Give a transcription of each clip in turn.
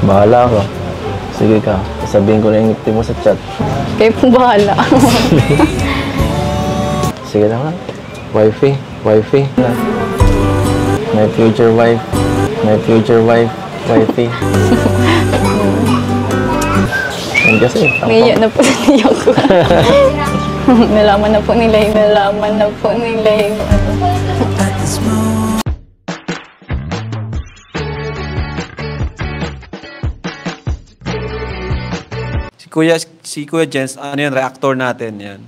Bahala ka. Sige ka, sabihin ko na yung ngiti mo sa chat. Kayo pong bahala. Sige na nga. Wifey. My future wife. Wifey. Yan kasi. Ngayon na po niya ko. Nalaman na po nila yung Si Kuya Jens, ano yan, reactor natin yan.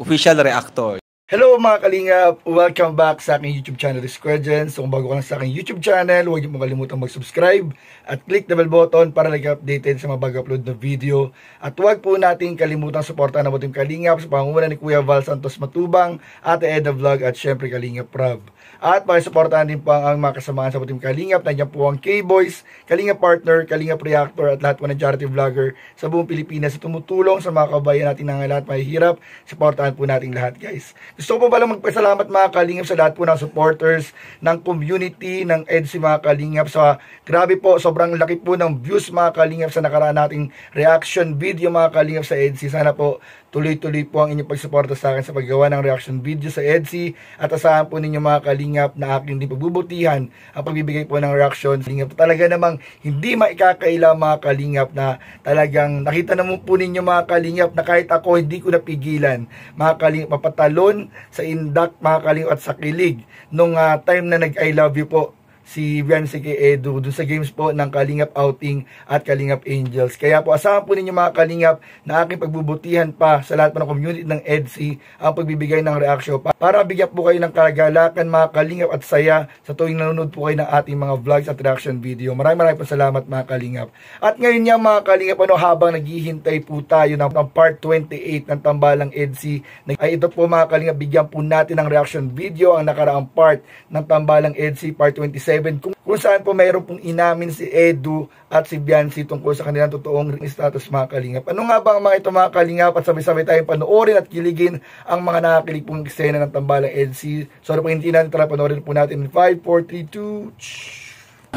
Official reactor. Hello mga kalingap! Welcome back sa aking YouTube channel, this is Kuya Jens. So kung bago ka lang sa aking YouTube channel, huwag niyo pong kalimutan mag-subscribe at click the bell button para lagi updated sa mga bago-upload na video. At huwag po natin kalimutan suportahan ang Team Kalingap sa pangunguna ni Kuya Val Santos Matubang, Ate Edna Vlog at syempre Kalingap Prab. At pakisuportahan din po ang mga kasamaan sa Team Kalingap. Nandiyan po ang K-Boys, Kalingap Partner, Kalingap Reactor at lahat po ng charity vlogger sa buong Pilipinas sa tumutulong sa mga kabayan natin na lahat mahihirap. Suportahan po natin lahat, guys. Gusto ko po pala magpasalamat mga Kalingap sa lahat po ng supporters ng community ng EDSI mga Kalingap. So grabe po, sobrang laki po ng views mga Kalingap sa nakaraan nating reaction video mga Kalingap sa EDSI. Sana po tuloy-tuloy po ang inyong pagsuporta sa akin sa paggawa ng reaction video sa EDSI at asahan po ninyo mga Kalingap na aking din pagbubutihan ang pagbibigay po ng reaction. Kalingap talaga namang hindi maikakaila mga Kalingap na talagang nakita naman po ninyo mga Kalingap na kahit ako hindi ko napigilan mga Kalingap mapatalon sa indak mga Kalingap at sa kilig nung time na nag-I love you po si Beyonce kay Edu dun sa games po ng Kalingap Outing at Kalingap Angels. Kaya po asahan po ninyo mga Kalingap na aking pagbubutihan pa sa lahat po ng community ng EDSI ang pagbibigay ng reaction para bigyan po kayo ng kagalakan mga Kalingap at saya sa tuwing nanonood po kayo ng ating mga vlogs at reaction video. Maraming po salamat mga Kalingap. At ngayon nga mga Kalingap, habang naghihintay po tayo ng part 28 ng Tambalang EDSI, ay ito po mga Kalingap, bigyan po natin ng reaction video ang nakaraang part ng Tambalang EDSI part 27 kung saan po mayroon pong inamin si Edu at si Beyonce tungkol sa kanilang totoong status mga Kalingap. Ano nga ba ang mga ito mga Kalingap at sabay-sabay tayong panoorin at kiligin ang mga nakakilig pong eksena ng Tambalang EDSI. So ano pong hindi natin, tara panoorin po natin in 5, 4,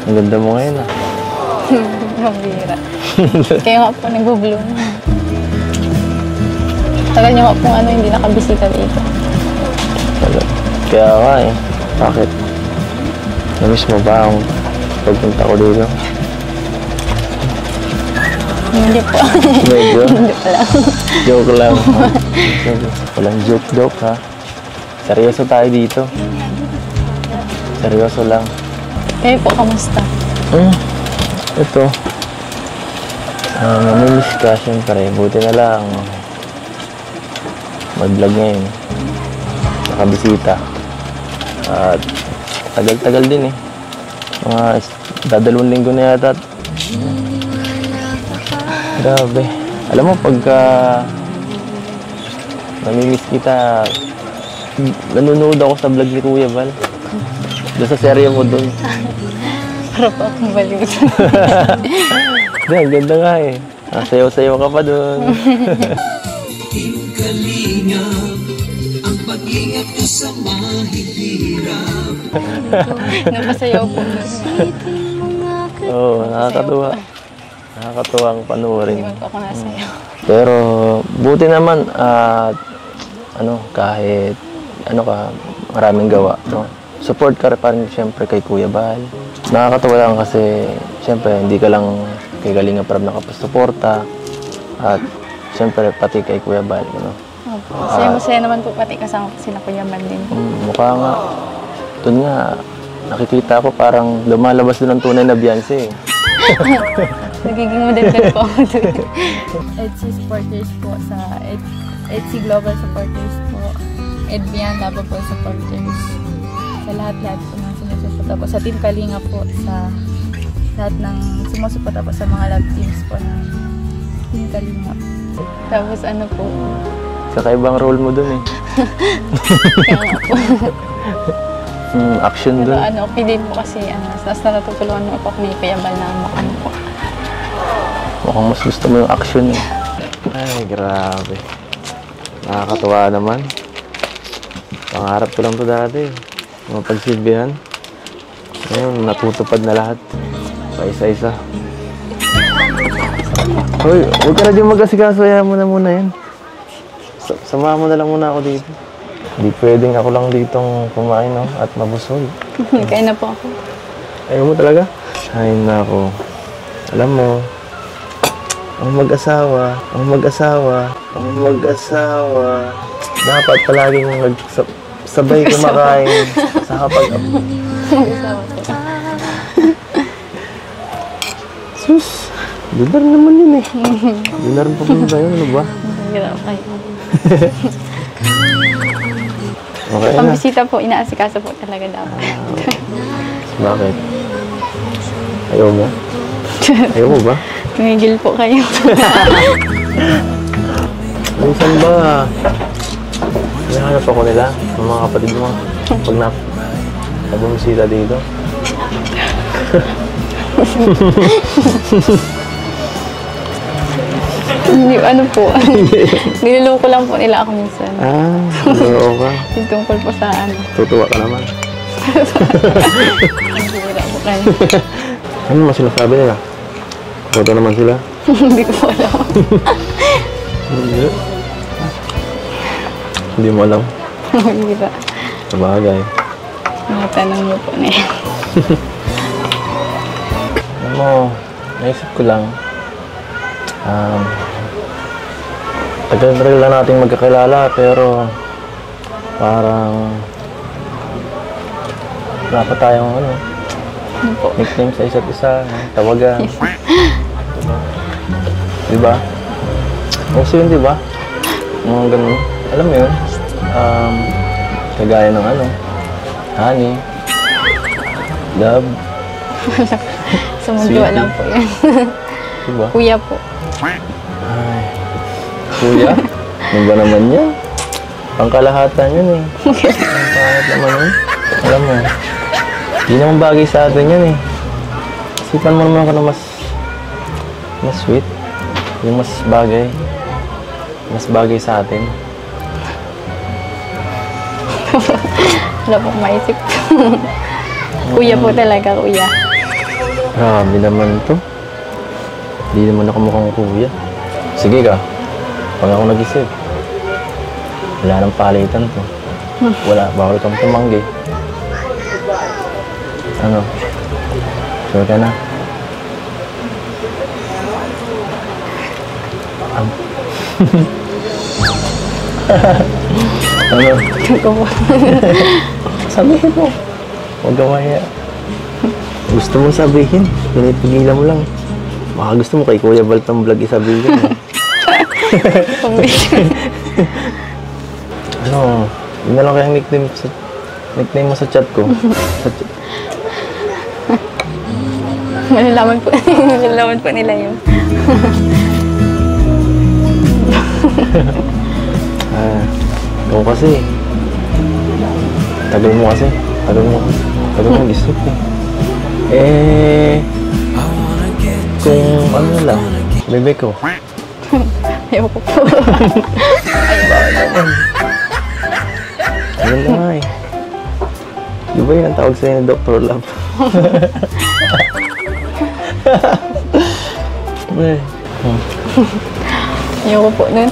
3, 2 Ang ganda mo ngayon Mabira. Kaya nga po nag-bloom. Tagal niyo nga po hindi nakabisita dito. Kaya nga bakit? Namiss mo ba ang pagpunta ko dito? Hindi po. Medyo? Hindi pa lang. Joke lang. Walang joke ha. Seryoso tayo dito. Seryoso lang. Kayo po, kamusta? Ito. Namimiss ka syempre. Buti na lang. Mag-vlog ngayon. Nakabisita. At tagal-tagal din mga dadalawang linggo na yata. Grabe. Alam mo, pagka namimiss kita, nanonood ako sa vlog ni Kuya Val. Doon sa serye mo doon. Para po akong baliw. Ang ganda nga sayaw-sayaw ka pa doon. Pag-ingat ko sa mahihirap. Napasayaw po. Oo, nakakatuwa. Nakakatuwang panoorin. Hindi ako nasayaw. Pero buti naman kahit maraming gawa, no? Support ka pa rin siyempre kay Kuya Val. Nakakatuwa lang kasi siyempre hindi ka lang kay Kalingap Prab nakapasuporta at siyempre pati kay Kuya Val, no? Masaya naman po pati kasama sila Kuya Val din. Mukha nga. Doon nga, nakikita ko parang lumalabas doon ang tunay na Beyonce. Nagiging model po ako doon. EDSI supporters po sa EDSI Global supporters po. Edbian Labo po supporters. Sa lahat-lahat po ng sumusuporta po. Sa Team Kalingap po. Sa lahat ng sumusuporta po sa mga love teams po ng Team Kalingap. Tapos po, kakaibang role mo dun kaya nga po. Action dun. Pero okay din po kasi tapos natutulungan mo po ni Kuya Val na po. Mukhang mas gusto mo yung action Ay, grabe. Nakakatuwa naman. Pangarap ko lang to dati. Mga pagsilbihan. Ngayon, natutupad na lahat. Pa isa-isa. Hoy, huwag ka na dyan mag-asikaso. Hayaan mo na muna yan. Samahan mo na lang muna ako dito. Hindi pwedeng ako lang ditong kumain, no? At mabusog. Nagkain na po ako. Ayaw mo talaga? Ay, nako. Alam mo, ang mag-asawa, dapat palaging sabay kumakain sa kapag... Mag-asawa po. Sus, dinar naman yun eh. Dinar pa ba yun? Ano ba? Grabe kayo. Okay na. Pambisita po, inaasikaso po talaga dapat. Bakit? Ayaw mo? Ayaw mo ba? Tumigil po kayo. Minsan ba, hinahanap ako nila, ng mga kapatid mo, pag bumisita dito. Hindi, ano po. Niluloko lang po nila ako minsan. Oo ka. Yung tungkol po sa ano. Tutuwa ka naman. Nagsimula po kayo. Ano naman sinasabi nila? Koto naman sila. Hindi ko po alam. Hindi. Hindi mo alam. Hindi ba? Sabagay. Mga tanong mo po na yan. Alam mo, naisip ko lang, tagal lang nating magkakilala, pero parang wala pa tayong Ano po? nickname sa isa't isa, tawagan. Diba? Kasi yun, diba? Mga ganun. Alam mo yun? Kagaya ng ano, honey, love, Sumugwa lang po yan. diba? Kuya po. Ay, kuya? Ano ba naman yan? Pangkalahatan yun eh. Pangkalat naman yun. Alam mo, hindi naman bagay sa atin yan eh. Isipan mo naman ka na mas sweet. Yung mas bagay sa atin. Wala po maisip. Kuya po talaga, kuya. Grabe naman to. Hindi naman ako mukhang kuya. Sige ka, pag ako nag-isip, wala nang palitan to. Wala, bawal kang tumanggi. Ano? Sure ka na? Ano? Ito po. Sabihin mo. Huwag ka maya. Gusto mong sabihin, pinipigilan mo lang. Baka gusto mo kay Kuya Baltang Vlog isabihin. Ano, yun na lang kayang nickname mo sa chat ko. Malalaman po nila yun. Ikaw kasi. Tagal mo isip eh. Kung ano lang, bebe ko. Ayaw ko po. Ayun na nga eh. Di ba yun ang tawag sa'yo ni Dr. Love? Ayaw ko po nun.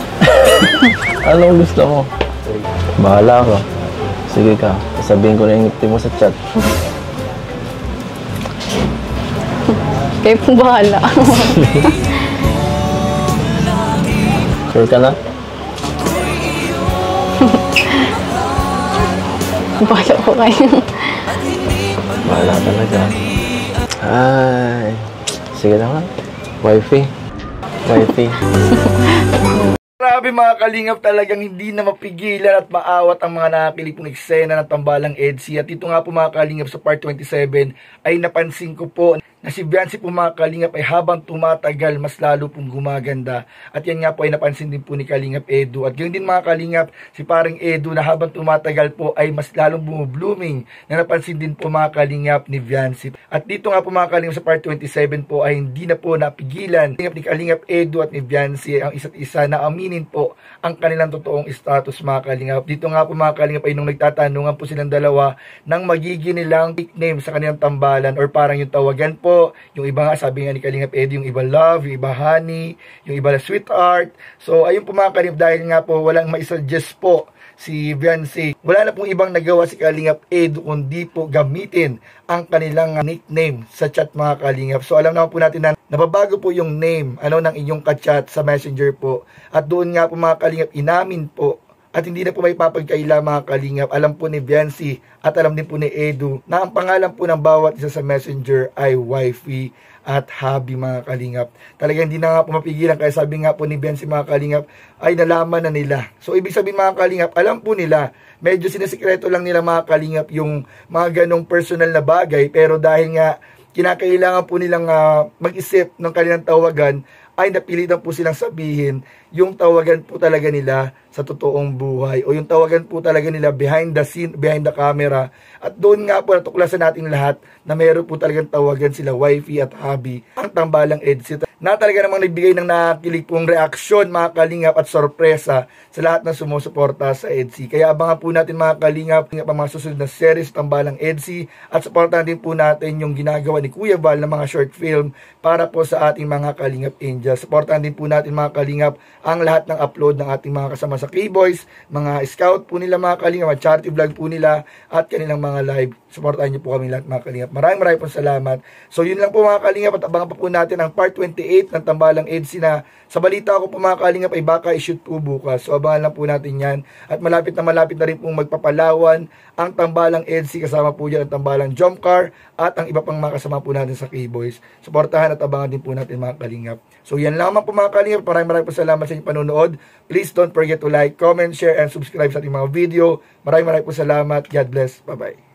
Anong gusto mo? Bahala ka. Sige ka, sabihin ko na yung nickname mo sa chat. Kayo po bahala. Sure ka na? Bahala po kayo. Bahala talaga. Ay, sige na nga. Wifey. Grabe mga kalingap, talagang hindi na mapigilan at maawat ang mga nakakilipong eksena ng Tambalang EDSI. At ito nga po mga kalingap sa part 27 ay napansin ko po na si Viancy po mga kalingap ay habang tumatagal mas lalo pong gumaganda. At yan nga po ay napansin din po ni Kalingap Edu. At ganoon din mga kalingap, si paring Edu na habang tumatagal po ay mas lalong bumublooming na napansin din po mga kalingap ni Viancy. At dito nga po mga kalingap sa part 27 po ay hindi na po napigilan ni Kalingap Edu at ni Viancy ang isa't isa na aminin po ang kanilang totoong status mga kalingap. Dito nga po mga kalingap ay nung nagtatanungan po silang dalawa ng magiging nilang nickname sa kanilang tambalan or parang yung tawagan po po. Yung iba nga, sabi nga ni Kalingap Eddie, yung iba love, yung iba honey, yung iba sweetheart. So, ayun po mga Kalingap, dahil nga po walang maisuggest po si Beyonce. Wala na pong ibang nagawa si Kalingap Edu kundi po gamitin ang kanilang nickname sa chat mga Kalingap. So alam naman po natin na nababago po yung name ng inyong ka-chat sa Messenger po. At doon nga po mga Kalingap, inamin po at hindi na po may papagkaila mga Kalingap. Alam po ni Beyonce at alam din po ni Edu na ang pangalan po ng bawat isa sa Messenger ay wifey at hubby mga Kalingap. Talagang hindi na nga po mapigilan, kaya sabi nga po ni Beyonce mga Kalingap ay nalaman na nila. So ibig sabihin mga Kalingap, alam po nila, medyo sinisikreto lang nila mga Kalingap yung mga ganong personal na bagay, pero dahil nga kinakailangan po nilang mag-isip ng kanilang tawagan, ay napilitan po silang sabihin yung tawagan po talaga nila sa totoong buhay o yung tawagan po talaga nila behind the scene, behind the camera. At doon nga po natuklasan natin lahat na meron po talagang tawagan sila wifey at hubby, ang tambalang EDC, na talaga namang nagbigay ng nakikilig pong reaksyon mga Kalingap at sorpresa sa lahat ng sumusuporta sa EDC. Kaya abangan po natin mga Kalingap ang mga susunod na series tambalang EDC at supportahan din po natin yung ginagawa ni Kuya Val ng mga short film para po sa ating mga Kalingap Angels. Supportahan din po natin mga Kalingap ang lahat ng upload ng ating mga kasama sa K-Boys, mga scout po nila mga Kalingap, charity vlog po nila at kanilang mga live. Supportahan niyo po kami lahat mga Kalingap. Maraming po salamat. So yun lang po mga Kalingap, at abangan pa po natin ang part 28 ng tambalang EDC na sa balita ko po mga Kalingap ay baka i-shoot po bukas. So abangan lang po natin yan. At malapit na rin pong magpapalawan ang tambalang EDC, kasama po dyan ang tambalang Jomcar at ang iba pang mga kasama po natin sa K-Boys. Supportahan at abangan din po natin mga Kalingap. So yan lamang po mga Kalingap. Maraming po salamat sa inyong panonood. Please don't forget to like, comment, share, and subscribe sa ating mga video. Maraming po salamat. God bless. Bye-bye.